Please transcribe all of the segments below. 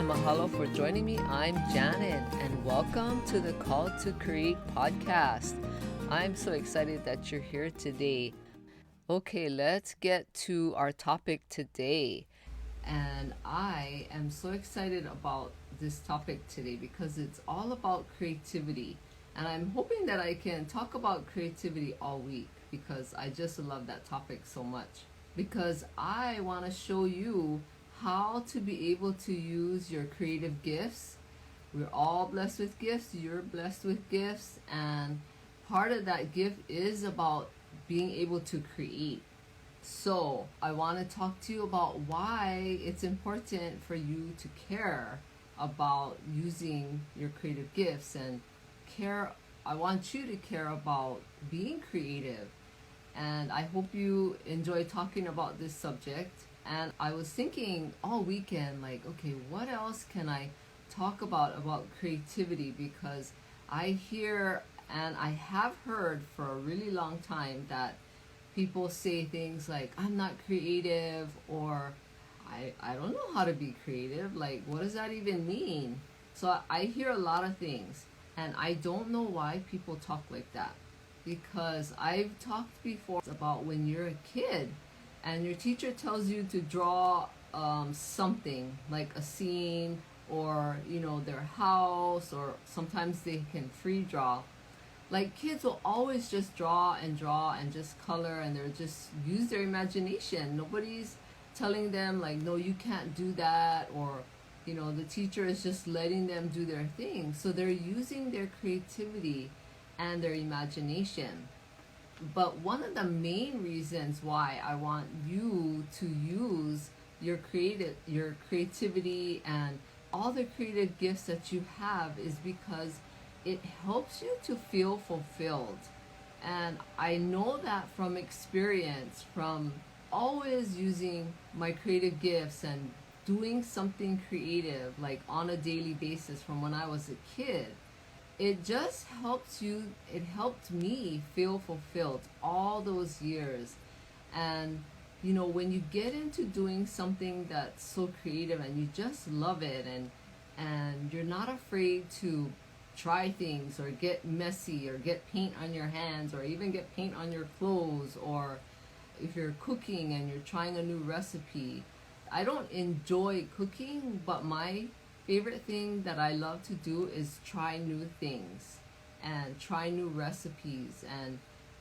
and mahalo for joining me. I'm Janet, and welcome to the Call to Create podcast. I'm so excited that you're here today. Okay, let's get to our topic today. And I am so excited about this topic today because it's all about creativity. And I'm hoping that I can talk about creativity all week because I just love that topic so much. Because I want to show you how to be able to use your creative gifts. We're all blessed with gifts. You're blessed with gifts. And part of that gift is about being able to create. So I want to talk to you about why it's important for you to care about using your creative gifts and care. I want you to care about being creative. And I hope you enjoy talking about this subject. And I was thinking all weekend, like, okay, what else can I talk about creativity? Because I hear and I have heard for a really long time that people say things like, I'm not creative, or I don't know how to be creative. Like, what does that even mean? So I hear a lot of things, and I don't know why people talk like that. Because I've talked before about when you're a kid and your teacher tells you to draw something like a scene or their house, or sometimes they can free draw. Like, kids will always just draw and just color, and they're just use their imagination. Nobody's telling them like, no, you can't do that, or the teacher is just letting them do their thing. So they're using their creativity and their imagination. But one of the main reasons why I want you to use your creativity and all the creative gifts that you have is because it helps you to feel fulfilled. And I know that from experience, from always using my creative gifts and doing something creative like on a daily basis from when I was a kid. It just helps you, it helped me feel fulfilled all those years. And when you get into doing something that's so creative and you just love it, and you're not afraid to try things or get messy or get paint on your hands or even get paint on your clothes, or if you're cooking and you're trying a new recipe. I don't enjoy cooking, but my favorite thing that I love to do is try new things and try new recipes and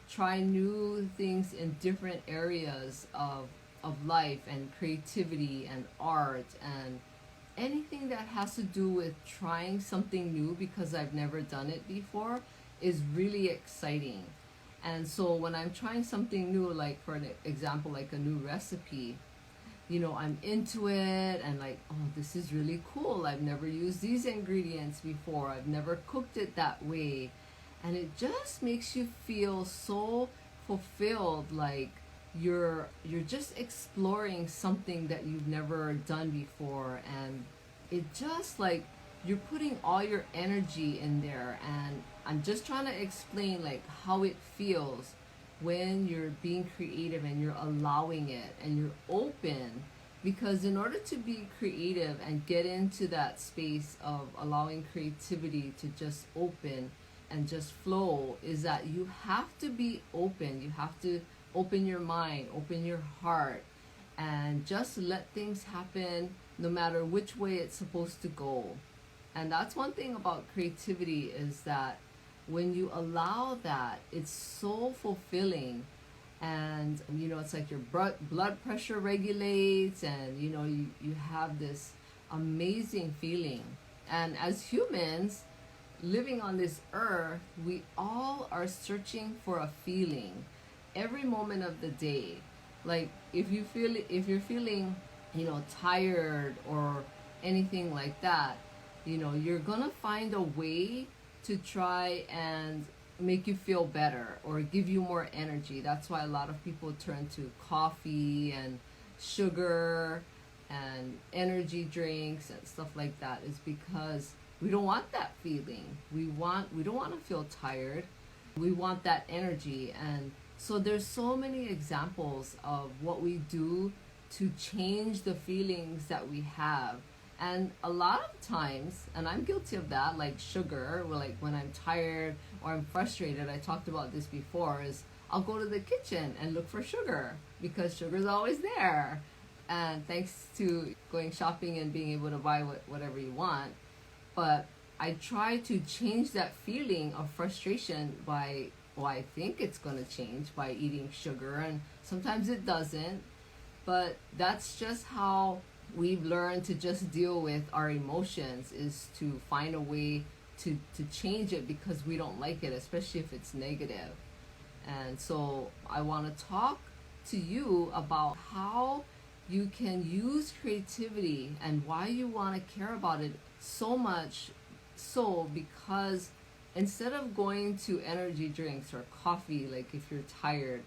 try new things in different areas of life and creativity and art and anything that has to do with trying something new because I've never done it before is really exciting. And so when I'm trying something new, like for an example, like a new recipe, I'm into it and like, oh, this is really cool. I've never used these ingredients before. I've never cooked it that way. And it just makes you feel so fulfilled, like you're just exploring something that you've never done before. And it just like you're putting all your energy in there. And I'm just trying to explain like how it feels when you're being creative and you're allowing it and you're open. Because in order to be creative and get into that space of allowing creativity to just open and just flow, is that you have to be open. You have to open your mind, open your heart, and just let things happen no matter which way it's supposed to go. And that's one thing about creativity, is that when you allow that, it's so fulfilling. And it's like your blood pressure regulates, and you have this amazing feeling. And as humans living on this earth, we all are searching for a feeling every moment of the day. Like if you're feeling tired or anything like that, you're gonna find a way to try and make you feel better or give you more energy. That's why a lot of people turn to coffee and sugar and energy drinks and stuff like that, is because we don't want that feeling. We don't want to feel tired. We want that energy. And so there's so many examples of what we do to change the feelings that we have. And a lot of times, and I'm guilty of that, like sugar, like when I'm tired or I'm frustrated, I talked about this before, is I'll go to the kitchen and look for sugar because sugar's always there. And thanks to going shopping and being able to buy whatever you want. But I try to change that feeling of frustration by, well, I think it's going to change by eating sugar, and sometimes it doesn't. But that's just how we've learned to just deal with our emotions, is to find a way to change it because we don't like it, especially if it's negative. And so I want to talk to you about how you can use creativity and why you want to care about it so much. So, because instead of going to energy drinks or coffee, like if you're tired,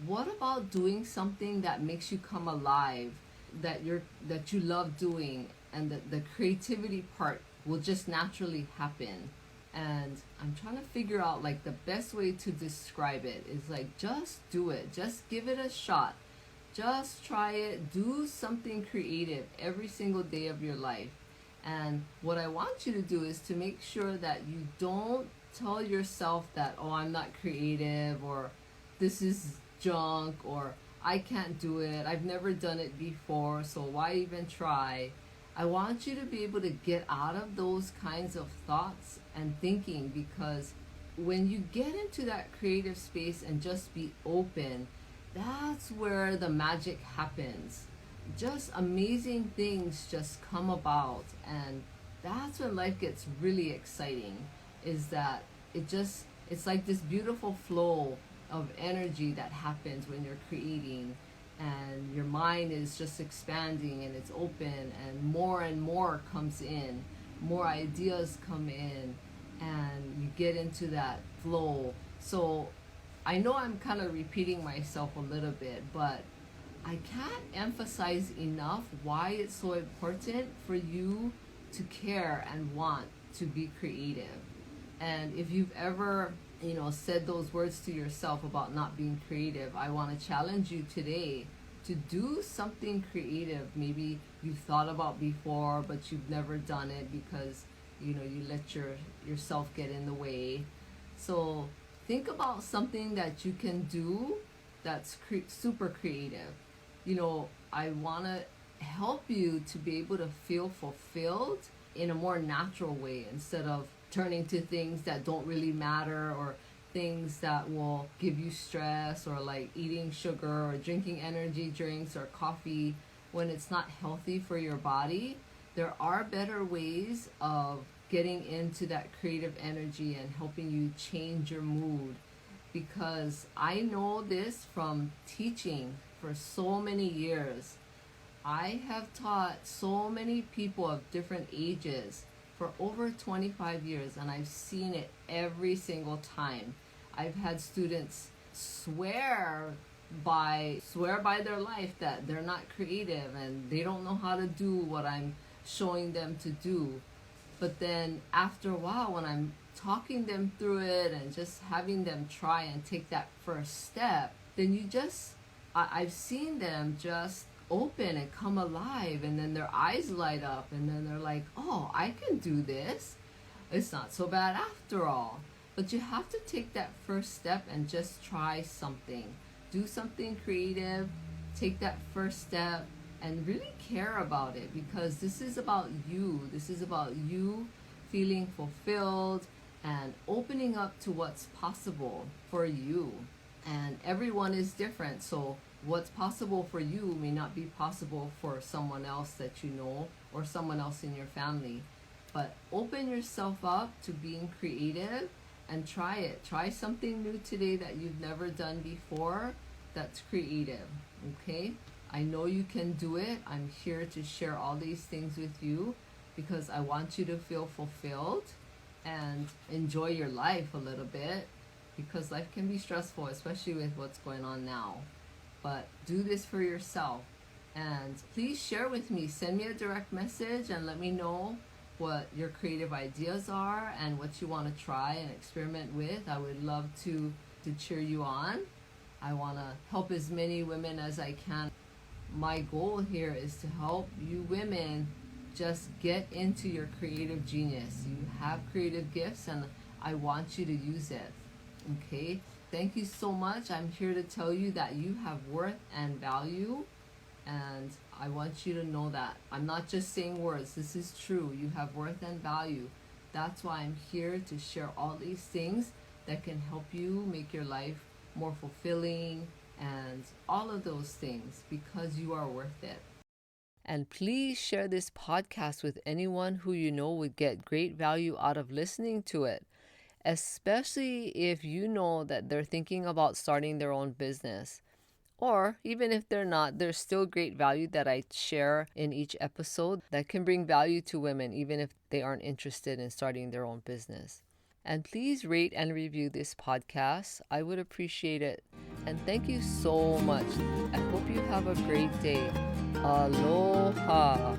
what about doing something that makes you come alive, that you love doing, and the creativity part will just naturally happen. And I'm trying to figure out like the best way to describe it is like, just do it, just give it a shot, just try it, do something creative every single day of your life. And what I want you to do is to make sure that you don't tell yourself that, oh, I'm not creative, or this is junk, or I can't do it, I've never done it before, so why even try? I want you to be able to get out of those kinds of thoughts and thinking, because when you get into that creative space and just be open, that's where the magic happens. Just amazing things just come about, and that's when life gets really exciting. Is that it's like this beautiful flow of energy that happens when you're creating, and your mind is just expanding and it's open, and more comes in, more ideas come in, and you get into that flow. So I know I'm kind of repeating myself a little bit, but I can't emphasize enough why it's so important for you to care and want to be creative. And if you've ever, said those words to yourself about not being creative, I want to challenge you today to do something creative. Maybe you've thought about before, but you've never done it because, you let yourself get in the way. So think about something that you can do that's super creative. I want to help you to be able to feel fulfilled in a more natural way, instead of turning to things that don't really matter, or things that will give you stress, or like eating sugar or drinking energy drinks or coffee when it's not healthy for your body. There are better ways of getting into that creative energy and helping you change your mood, because I know this from teaching for so many years. I have taught so many people of different ages for over 25 years, and I've seen it every single time. I've had students swear by their life that they're not creative and they don't know how to do what I'm showing them to do. But then after a while, when I'm talking them through it and just having them try and take that first step, then I've seen them just open and come alive, and then their eyes light up, and then they're like, oh, I can do this. It's not so bad after all. But you have to take that first step and just try something. Do something creative, take that first step, and really care about it, because this is about you. This is about you feeling fulfilled and opening up to what's possible for you. And everyone is different, so what's possible for you may not be possible for someone else that you know, or someone else in your family. But open yourself up to being creative and try it. Try something new today that you've never done before that's creative, okay? I know you can do it. I'm here to share all these things with you because I want you to feel fulfilled and enjoy your life a little bit, because life can be stressful, especially with what's going on now. But do this for yourself. And please share with me. Send me a direct message and let me know what your creative ideas are and what you want to try and experiment with. I would love to cheer you on. I want to help as many women as I can. My goal here is to help you women Just get into your creative genius. You have creative gifts, and I want you to use it. Okay? Thank you so much. I'm here to tell you that you have worth and value, and I want you to know that. I'm not just saying words, this is true. You have worth and value. That's why I'm here to share all these things that can help you make your life more fulfilling and all of those things because you are worth it. And please share this podcast with anyone who you know would get great value out of listening to it, especially if you know that they're thinking about starting their own business. Or even if they're not, there's still great value that I share in each episode that can bring value to women, even if they aren't interested in starting their own business. And please rate and review this podcast. I would appreciate it. And thank you so much. I hope you have a great day. Aloha.